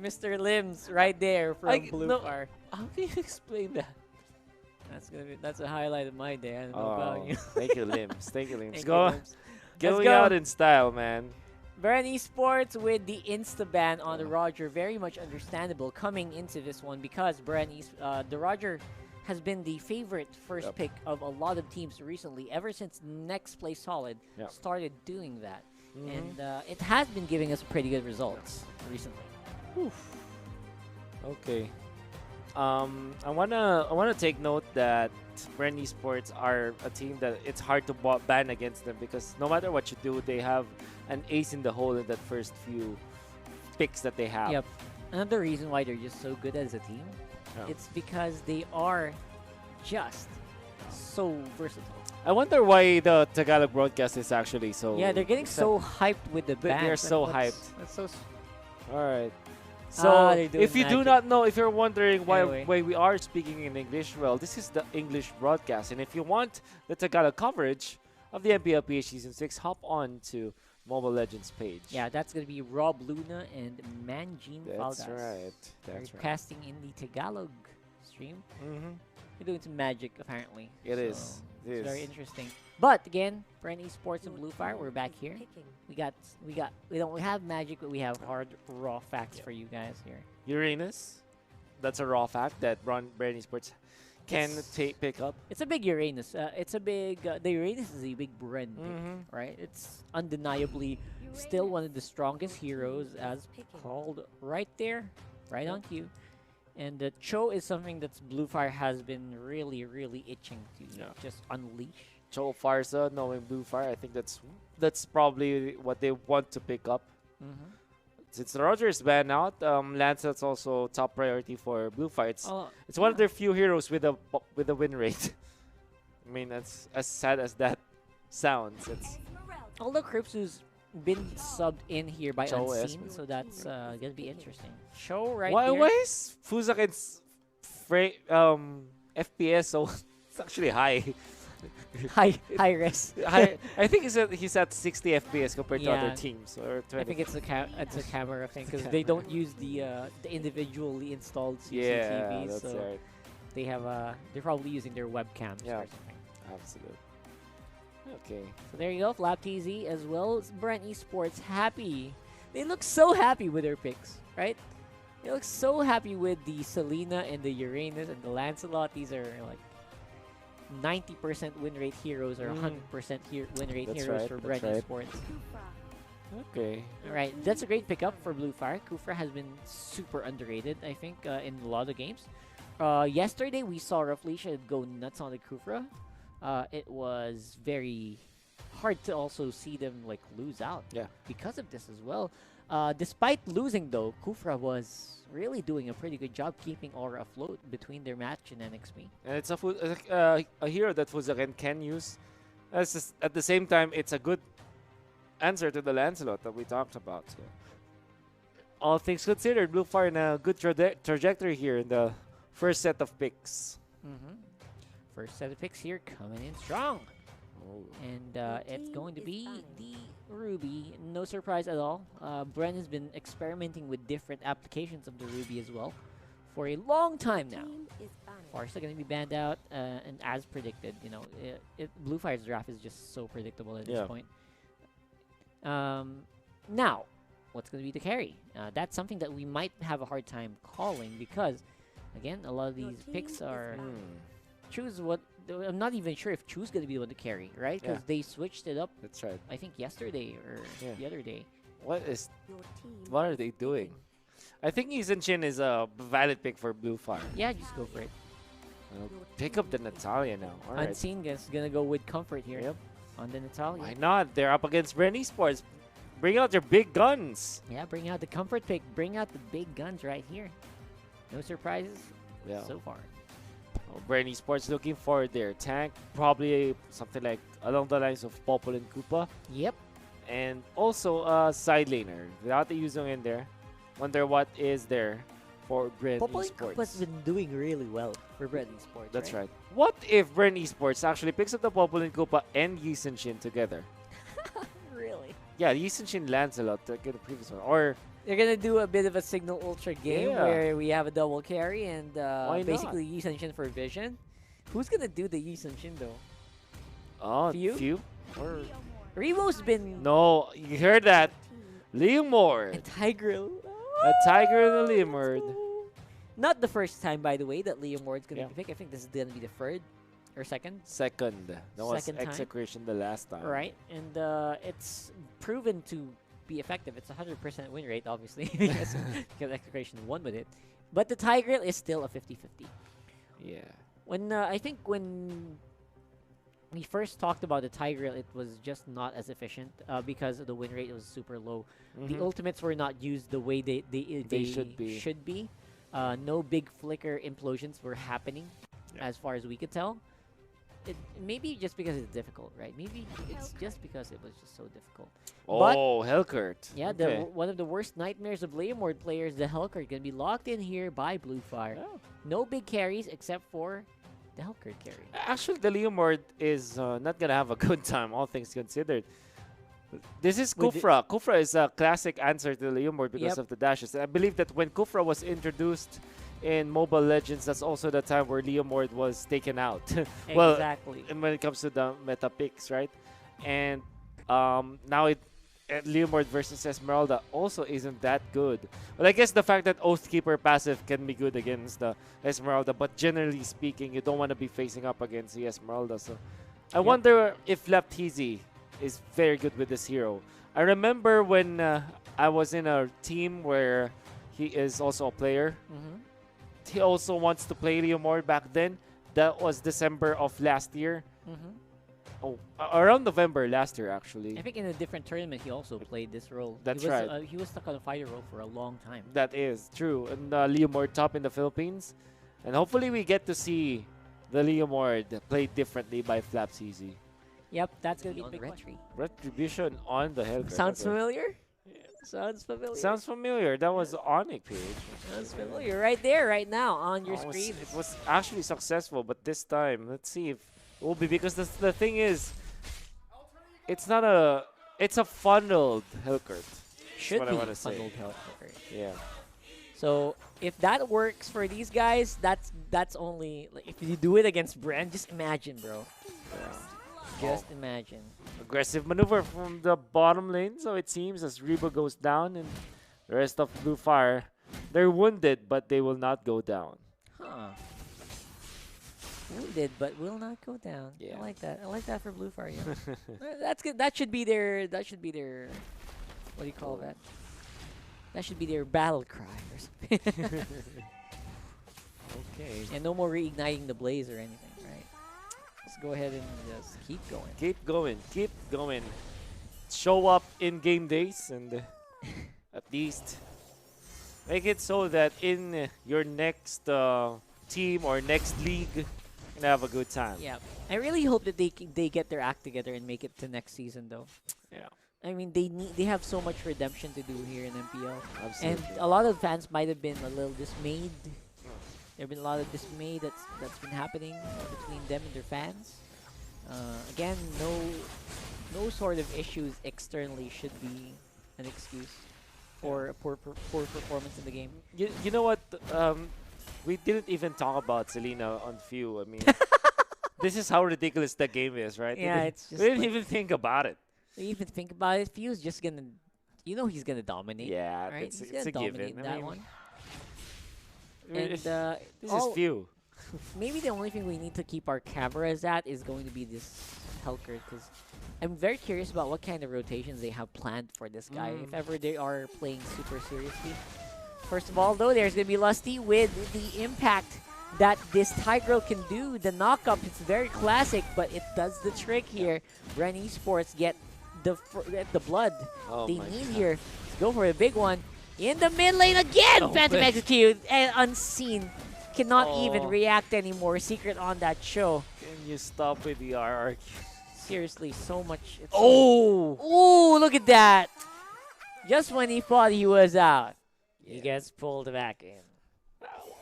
Mr. Limbs right there from Blufire. How can you explain that? That's a highlight of my day. I don't know about you. Thank you, Limbs. Thank you, Limbs. Thank you, Limbs. Going go. out in style, man. Bren Esports with the insta-ban on the Roger. Very much understandable coming into this one because the Roger has been the favorite first pick of a lot of teams recently, ever since Next Play Solid started doing that. And it has been giving us pretty good results recently. Oof. Okay. I wanna take note that Bren Esports are a team that it's hard to ban against them because no matter what you do, they have an ace in the hole in that first few picks that they have. Yep. Another reason why they're just so good as a team, it's because they are just so versatile. I wonder why the Tagalog broadcast is actually so... Yeah, they're getting so hyped with the band. They're so hyped. That's so... Alright. So, if you do not know, if you're wondering why we are speaking in English, well, this is the English broadcast. And if you want the Tagalog coverage of the MPL-PH Season 6, hop on to Mobile Legends page. Yeah, that's going to be Rob Luna and Manjin Faldas. That's right. That's right. Casting in the Tagalog stream. You're doing some magic, apparently. It is. It's very interesting. But again, for any Esports and Blufire, we're back here. We don't have magic, but we have hard raw facts for you guys here. Uranus, that's a raw fact that Bren Esports can pick up. It's a big Uranus. The Uranus is a big Bren pick, right? It's undeniably still one of the strongest heroes, as called right there, right on cue. And the Cho is something that Blufire has been really, really itching to just unleash. Cho Farsa, knowing Blufire, I think that's probably what they want to pick up. Since the Roger is banned out, Lancelot's also top priority for Blufire. It's one of their few heroes with a win rate. I mean, that's as sad as that sounds. Although Cripsu's been subbed in here by Cho Unseen, so that's gonna be interesting. Cho right there. Why is Fuzakin's FPS so it's actually high? high risk. I think he's at 60 FPS compared to other teams. Or 20. I think it's a camera thing because they don't use the individually installed CCTV, so right. they have they're probably using their webcams or something. Absolutely. Okay. So there you go, Flap TZ as well as Bren Esports happy. They look so happy with their picks, right? They look so happy with the Selena and the Uranus and the Lancelot. These are like 90% win rate heroes or 100% win rate heroes for Bren Esports. Okay. All right, that's a great pickup for Blufire. Kufra has been super underrated, I think, in a lot of games. Yesterday, we saw Rafleisha go nuts on the Kufra. It was very hard to also see them like lose out because of this as well. Despite losing though, Kufra was really doing a pretty good job keeping Aura afloat between their match and NXP. And it's a hero that Fuzakin can use. At the same time, it's a good answer to the Lancelot that we talked about. So, all things considered, Blufire in a good trajectory here in the first set of picks. First set of picks here coming in strong. And it's going to be the Ruby. No surprise at all. Bren has been experimenting with different applications of the Ruby as well for a long time now. Farsa going to be banned out, and as predicted, you know, Blufire's draft is just so predictable at this point. Now, what's going to be the carry? That's something that we might have a hard time calling because, again, a lot of these picks are... Choose what... I'm not even sure if Choose going to be the one to carry, right? Because they switched it up. That's right. I think yesterday or the other day. What are they doing? I think Yizen is a valid pick for Blufire. Yeah, just go for it. Pick up the Natalia now. All right. Unseen is going to go with Comfort here on the Natalia. Why not? They're up against Bren Esports. Bring out your big guns. Yeah, bring out the Comfort pick. Bring out the big guns right here. No surprises so far. Bren Esports looking for their tank, probably something like along the lines of Popol and Koopa. Yep. And also a side laner without the Yuzong in there. Wonder what is there for Bren Popol Esports. and Koopa's been doing really well for Bren Esports. That's right. What if Bren Esports actually picks up the Popol and Koopa and Yizen together? Really? Yeah, Yizen Lancelot like in the previous one. Or They're gonna do a bit of a Signal Ultra game Yeah. where we have a double carry and Why basically Yi Sun-shin for vision. Who's gonna do the Yi Sun-shin though? Oh, Few? few? Or Remo's been no, you heard that? Leomord. a Tigreal. A tiger and a Leomord. Not the first time, by the way, that Leomord's gonna Yeah. be picked. I think this is gonna be the third or second. Second. That was Second time. execution the last time. Right, and it's proven to be effective. It's 100% win rate, obviously, because Execration won with it. But the Tigreal is still a 50-50. Yeah. When I think when we first talked about the Tigreal, it was just not as efficient because the win rate was super low. The Mhm. ultimates were not used the way they should be. No big flicker implosions were happening, Yeah. as far as we could tell. It maybe just because it's difficult, right? Maybe it's just because it was just so difficult. But Oh, Hellcurt. yeah, Okay. one of the worst nightmares of Leomord players, the Hellcurt, gonna be locked in here by Blufire. Oh. No big carries except for the Hellcurt carry. Actually, the Leomord is not gonna have a good time, all things considered. This is With the- Kufra. Kufra is a classic answer to Leomord because Yep. of the dashes. I believe that when Kufra was introduced in Mobile Legends, that's also the time where Leomord was taken out. Well, Exactly. and when it comes to the meta picks, right? And now Leomord versus Esmeralda also isn't that good. But I guess the fact that Oathkeeper passive can be good against the Esmeralda, but generally speaking, you don't want to be facing up against the Esmeralda. So I Yep. wonder if Laptizi is very good with this hero. I remember when I was in a team where he is also a player. Mm-hmm. He also wants to play Leomord back then. That was December of last year. Mm-hmm. Oh, around November last year, actually. I think in a different tournament he also played this role. That's he was, right. He was stuck on a fighter role for a long time. That is true. And Leomord top in the Philippines. And hopefully we get to see the Leomord played differently by Flapsy. Yep, that's gonna be the big one. Retribution on the Hellcurt. Sounds Okay. familiar? Sounds familiar. Sounds familiar. That was Onyx PH. Sounds familiar. Right there, right now, on your Oh, screen. it was actually successful, but this time, let's see if it will be, because the thing is, it's not a, it's a funneled Hellcurt. Should what I be wanna say. funneled Hellcurt. Yeah. So if that works for these guys, that's only like, if you do it against Bren, just imagine, bro. Just imagine. Aggressive maneuver from the bottom lane, so it seems, as Reba goes down and the rest of Blufire, they're wounded, but they will not go down. Huh. Wounded, but will not go down. Yeah. I like that. I like that for Blufire. Yeah. That's good. That should be their. That should be their. What do you call that? That should be their battle cry or something. Okay. And no more reigniting the blaze or anything, right? Let's go ahead and just keep going. Keep going, keep going. Show up in game days and at least make it so that in your next team or next league, you can have a good time. Yeah, I really hope that they get their act together and make it to next season, though. Yeah, I mean, they have so much redemption to do here in MPL, absolutely. and a lot of fans might have been a little dismayed. There have been a lot of dismay that's been happening between them and their fans. Again, no sort of issues externally should be an excuse for a poor performance in the game. You know what? We didn't even talk about Selena on Few. I mean, this is how ridiculous the game is, right? Yeah, it's just we didn't like- even think about it. You even think about it, Few's just gonna, he's gonna dominate. Yeah, right? it's He's a gonna dominate given. that I mean, one. this And is Few. maybe the only thing we need to keep our cameras at is going to be this Hellcurt, because I'm very curious about what kind of rotations they have planned for this guy, if ever they are playing super seriously. First of all, though, there's going to be Lusty with the impact that this Tigreal can do. The knock-up, it's very classic, but it does the trick here. Bren Esports get the blood Oh they my need God. here. Let's go for a big one. In the mid lane again! Oh, Phantom man. Execute and Unseen. Cannot even Oh. react anymore. Secret on that show. Can you stop with the RRQ? Seriously, so much. It's Oh! Ooh, look at that! Just when he thought he was out, he Yeah. gets pulled back in.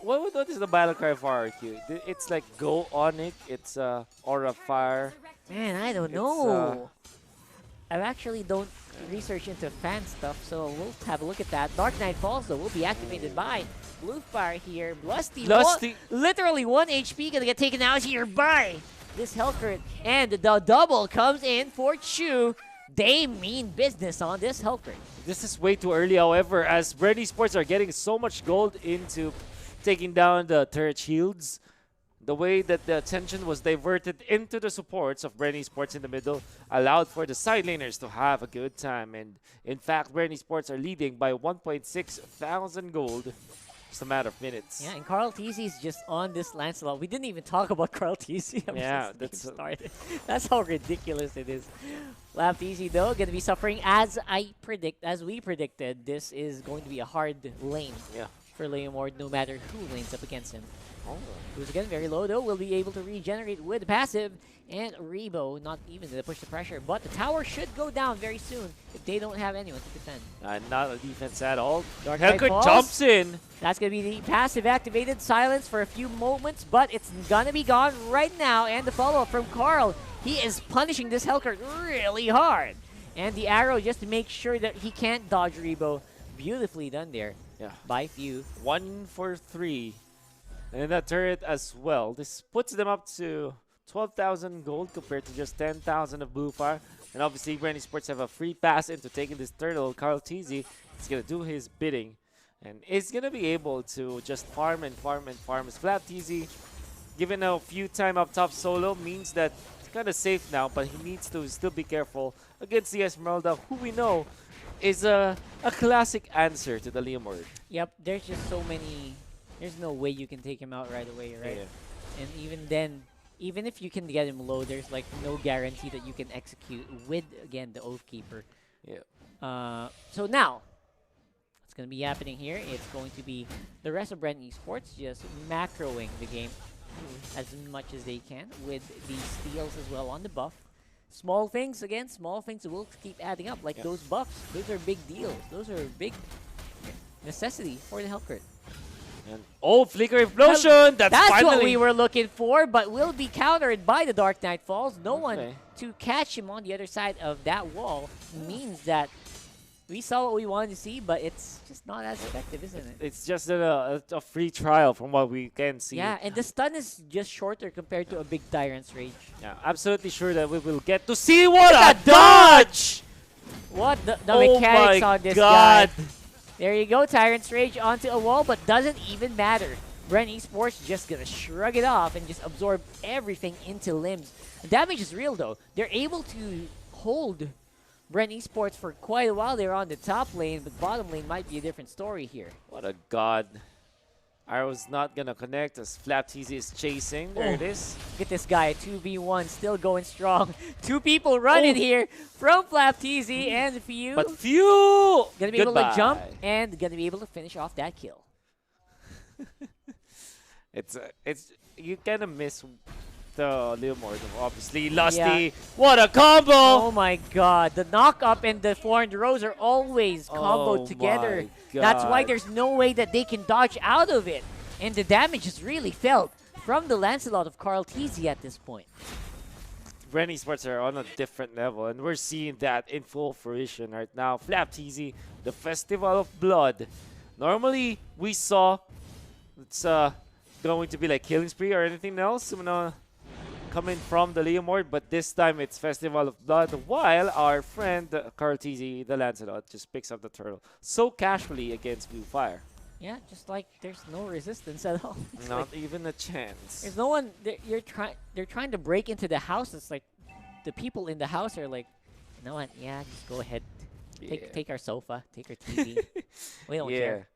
What is the battle cry for RRQ? It's like go on it. It's aura fire. Man, I don't It's, know. I actually don't research into fan stuff, so we'll have a look at that. Dark Knight Falls, though, will be activated by Blufire here. Blusty, literally 1 HP gonna get taken out here by this Hellcrit. And the double comes in for Chu. They mean business on this Hellcrit. This is way too early, however, as Bren Esports are getting so much gold into taking down the turret shields. The way that the attention was diverted into the supports of Bren Esports in the middle allowed for the side laners to have a good time. And in fact, Bren Esports are leading by 1.6 thousand gold. Just a matter of minutes. Yeah, and Carl TZ is just on this Lancelot. We didn't even talk about Carl TZ. Yeah, that's how ridiculous it is. Lab TZ though gonna be suffering as we predicted. This is going to be a hard lane for Leomord, no matter who lanes up against him. Who's again very low though, will be able to regenerate with the passive, and Rebo not even to push the pressure, but the tower should go down very soon if they don't have anyone to defend. Not a defense at all. Hellcrit jumps in. That's going to be the passive activated silence for a few moments, but it's going to be gone right now, and the follow-up from Carl. He is punishing this Hellcrit really hard. And the arrow just to make sure that he can't dodge Rebo. Beautifully done there by Few. 1 for 3. And that turret as well. This puts them up to 12,000 gold compared to just 10,000 of Blufire. And obviously, Bren Esports have a free pass into taking this turtle. Carl TZ is going to do his bidding. And is going to be able to just farm and farm and farm. As Flap TZ, given a few time up top solo, means that it's kind of safe now. But he needs to still be careful against the Esmeralda, who we know is a classic answer to the Leomord. Yep, there's just so many... There's no way you can take him out right away, right? Yeah. And even then, even if you can get him low, there's like no guarantee that you can execute with, again, the Oathkeeper. Yeah. So now, what's going to be happening here, it's going to be the rest of Bren Esports just macroing the game as much as they can with these steals as well on the buff. Small things, again, small things will keep adding up. Like those buffs, those are big deals. Those are big necessity for the Hellcrit. And Flicker Explosion! That's what we were looking for, but will be countered by the Dark Knight Falls. No one to catch him on the other side of that wall means that we saw what we wanted to see, but it's just not as effective, isn't it? It's just a free trial from what we can see. Yeah, and the stun is just shorter compared to a big Tyrant's Rage. Yeah, absolutely sure that we will get to see what a dodge! What the mechanics on this guy. There you go, Tyrant's Rage onto a wall, but doesn't even matter. Bren Esports just gonna shrug it off and just absorb everything into limbs. The damage is real though. They're able to hold Bren Esports for quite a while. They're on the top lane, but bottom lane might be a different story here. What a god. Arrow's not gonna connect as Flap TZ is chasing. There it is. Look at this guy, 2v1, still going strong. 2 people running here from Flap TZ and Few. But Few! Gonna be able to jump and gonna be able to finish off that kill. it's you kind of miss the Leomord, obviously. Lusty, what a combo! Oh my god, the knock up and the formed rows are always comboed together. That's why there's no way that they can dodge out of it. And the damage is really felt from the Lancelot of Carl TZ at this point. Bren Esports are on a different level, and we're seeing that in full fruition right now. Flap TZ, the Festival of Blood. Normally, we saw it's going to be like Killing Spree or anything else coming from the Leomord, but this time it's Festival of Blood, while our friend Carl TZ, the Lancelot, just picks up the turtle so casually against Blufire. Yeah, just like there's no resistance at all. Not even a chance. There's no one. They're trying to break into the house. It's like the people in the house are like, you know what? Yeah, just go ahead. Take our sofa. Take our TV. We don't care.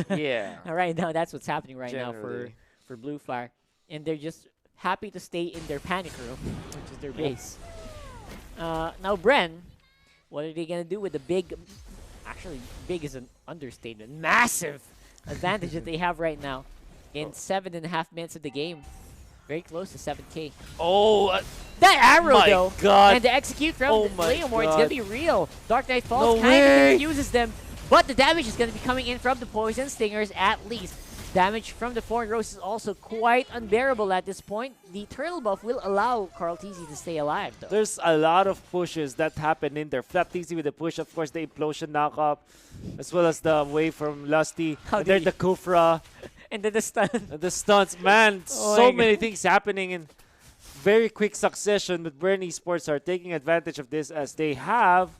Yeah. All right, now that's what's happening right now for Blufire, and they're just happy to stay in their panic room, which is their base. Now Bren, what are they gonna do with the big? Actually, big is an understatement. Massive advantage that they have right now in 7.5 minutes of the game. Very close to 7K. Oh, that arrow though, God. And the execute from Leomord is gonna be real. Dark Knight Falls kind of confuses them, but the damage is gonna be coming in from the Poison Stingers at least. Damage from the foreign roast is also quite unbearable at this point. The turtle buff will allow Carl TZ to stay alive, though. There's a lot of pushes that happen in there. Flap TZ with the push, of course, the implosion knockup, as well as the wave from Lusty. And there's the Kufra. And then the stun. The stunts, man. So many things happening in very quick succession. But Bren Esports are taking advantage of this as they have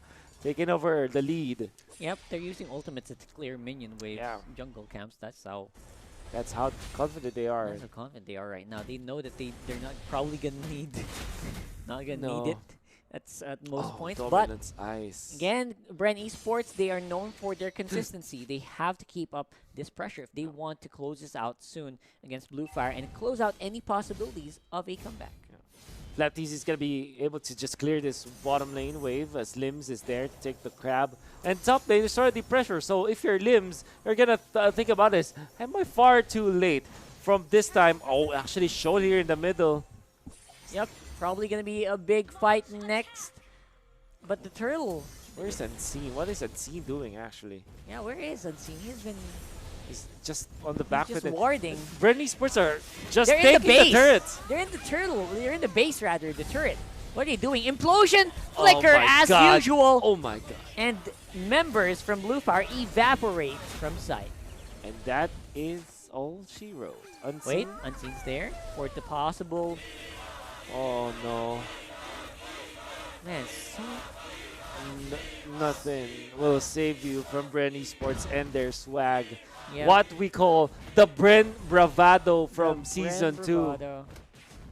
taken over the lead. Yep, they're using ultimates to clear minion waves, jungle camps. That's how confident they are. That's how confident they are right now. They know that they're not probably gonna need need it. That's at most points. But ice. Again, Bren Esports, they are known for their consistency. They have to keep up this pressure if they want to close this out soon against Blufire and close out any possibilities of a comeback. Flap TZ is going to be able to just clear this bottom lane wave as Limbs is there to take the crab. And top lane is already pressure, so if you're Limbs, you're going to think about this. Am I far too late from this time? Oh, actually shown here in the middle. Yep, probably going to be a big fight next. But the turtle... Where's Unseen? What is Unseen doing, actually? Yeah, where is Unseen? He's just on the back just with warding. Bren Esports are just taking the turrets. They're in the turtle. They're in the base, rather, the turret. What are they doing? Implosion! Flicker as usual! Oh my god. And members from Blufire evaporate from sight. And that is all she wrote. Unseen? Wait, Unseen's there for the possible... Oh no. Man, so... Nothing will save you from Bren Esports and their swag. Yep. What we call the Bren Bravado from Season 2.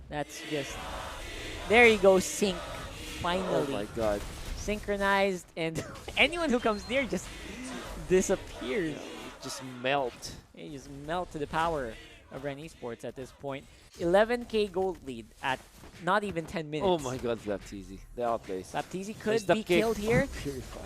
That's just... There you go, sync. Finally. Oh my god. Synchronized, and anyone who comes near just disappears. Just melt. You just melt to the power of Bren Esports at this point. 11k gold lead at not even 10 minutes. Oh my god, Flap TZ. They outplays. Flap TZ could be killed here.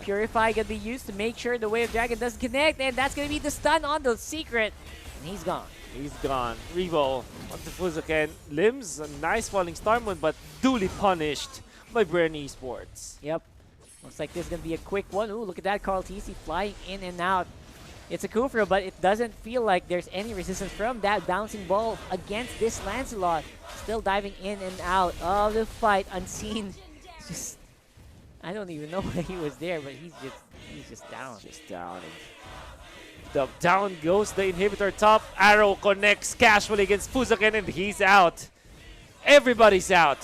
Purify gonna be used to make sure the Wave Dragon doesn't connect, and that's gonna be the stun on the secret. And he's gone. He's gone. Revo on the Fuzuken. Limbs, a nice falling star moon, but duly punished by Bren Esports. Yep. Looks like this is gonna be a quick one. Ooh, look at that, Carl TZ flying in and out. It's a Kufra, but it doesn't feel like there's any resistance from that bouncing ball against this Lancelot. Still diving in and out of the fight, unseen. Just, I don't even know why he was there, but he's just down. Just down. Down goes the inhibitor top. Arrow connects casually against Fuzuken, and he's out. Everybody's out.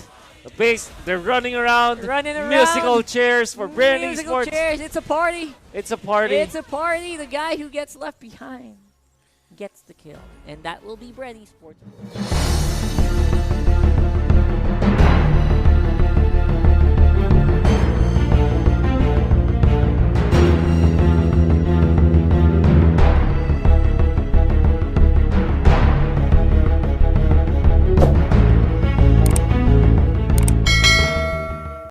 The base, they're running around. Musical chairs for Bren Esports. Musical chairs, it's a party. It's a party. It's a party. The guy who gets left behind gets the kill. And that will be Bren Esports.